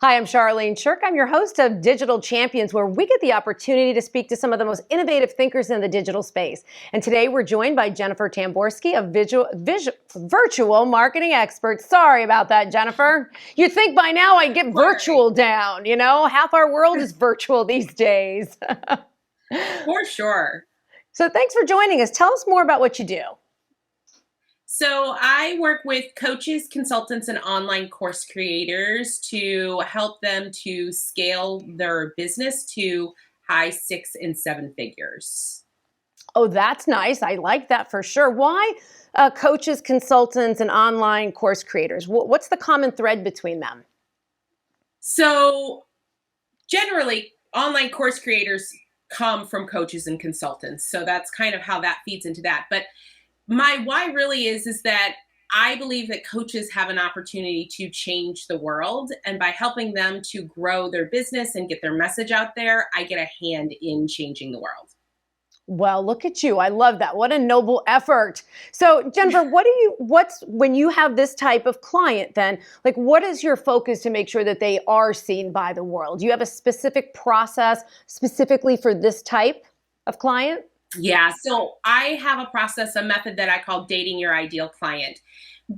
Hi, I'm Charlene Shirk. I'm your host of Digital Champions, where we get the opportunity to speak to some of the most innovative thinkers in the digital space. And today we're joined by Jennifer Tamborski of Virtual Marketing Experts. Sorry about that, Jennifer. You'd think by now I'd get virtual down. You know, half our world is virtual these days. For sure. So thanks for joining us. Tell us more about what you do. So I work with coaches, consultants, and online course creators to help them to scale their business to high 6 and 7 figures. Oh, that's nice. I like that for sure. Why coaches, consultants, and online course creators? What's the common thread between them? So generally, online course creators come from coaches and consultants. So that's kind of how that feeds into that. But my why really is that I believe that coaches have an opportunity to change the world. And by helping them to grow their business and get their message out there, I get a hand in changing the world. Well, look at you. I love that. What a noble effort. So, Jennifer, when you have this type of client then, like what is your focus to make sure that they are seen by the world? Do you have a specific process specifically for this type of client? Yeah, so I have a process, a method that I call dating your ideal client.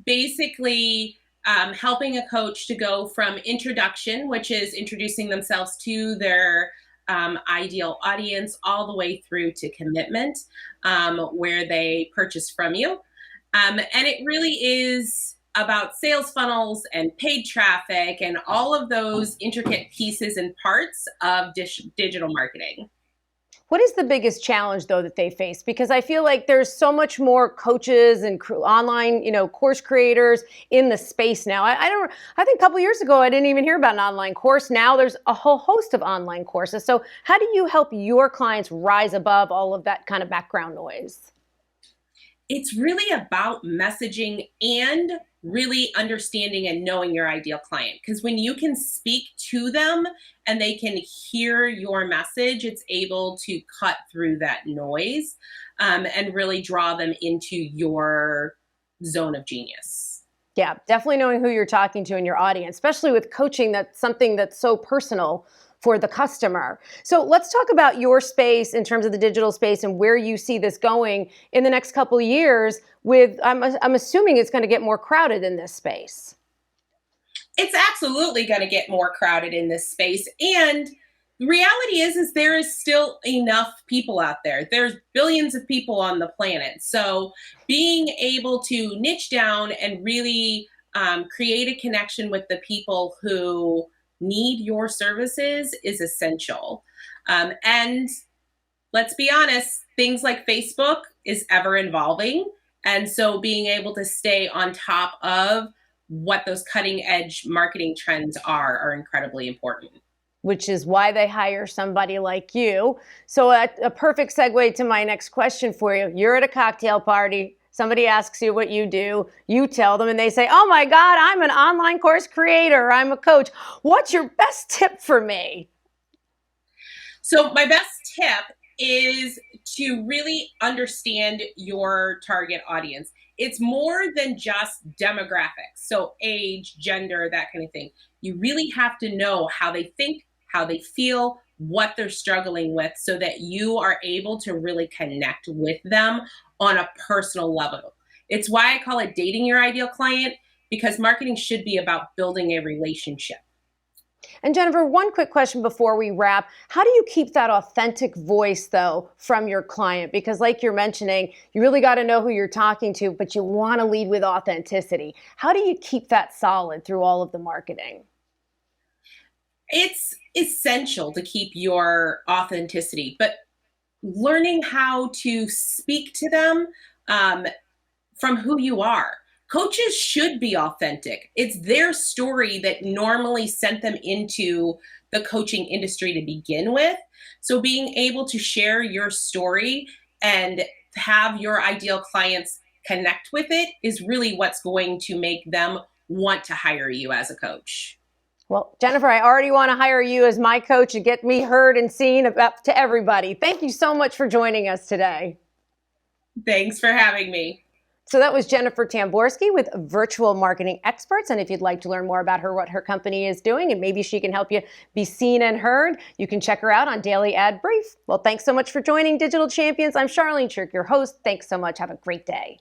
Basically, helping a coach to go from introduction, which is introducing themselves to their ideal audience, all the way through to commitment, where they purchase from you. And it really is about sales funnels and paid traffic and all of those intricate pieces and parts of digital marketing. What is the biggest challenge, though, that they face? Because I feel like there's so much more coaches and online, course creators in the space now. I think a couple years ago, I didn't even hear about an online course. Now there's a whole host of online courses. So how do you help your clients rise above all of that kind of background noise? It's really about messaging and really understanding and knowing your ideal client. Because when you can speak to them and they can hear your message, it's able to cut through that noise and really draw them into your zone of genius. Yeah, definitely knowing who you're talking to in your audience, especially with coaching. That's something that's so personal for the customer. So let's talk about your space in terms of the digital space and where you see this going in the next couple of years with, I'm assuming it's going to get more crowded in this space. It's absolutely going to get more crowded in this space. And the reality is there is still enough people out there. There's billions of people on the planet. So being able to niche down and really create a connection with the people who need your services is essential. And let's be honest, things like Facebook is ever evolving. And so being able to stay on top of what those cutting edge marketing trends are incredibly important. Which is why they hire somebody like you. So a perfect segue to my next question for you. You're at a cocktail party. Somebody asks you what you do, you tell them, and they say, oh my God, I'm an online course creator, I'm a coach. What's your best tip for me? So my best tip is to really understand your target audience. It's more than just demographics, so age, gender, that kind of thing. You really have to know how they think, how they feel, what they're struggling with, so that you are able to really connect with them on a personal level. It's why I call it dating your ideal client, because marketing should be about building a relationship. And Jennifer, one quick question before we wrap. How do you keep that authentic voice, though, from your client? Because like you're mentioning, you really got to know who you're talking to, but you want to lead with authenticity. How do you keep that solid through all of the marketing? It's essential to keep your authenticity, but learning how to speak to them from who you are. Coaches should be authentic. It's their story that normally sent them into the coaching industry to begin with. So being able to share your story and have your ideal clients connect with it is really what's going to make them want to hire you as a coach. Well, Jennifer, I already want to hire you as my coach and get me heard and seen up to everybody. Thank you so much for joining us today. Thanks for having me. So that was Jennifer Tamborski with Virtual Marketing Experts. And if you'd like to learn more about her, what her company is doing, and maybe she can help you be seen and heard, you can check her out on Daily Ad Brief. Well, thanks so much for joining Digital Champions. I'm Charlene Shirk, your host. Thanks so much. Have a great day.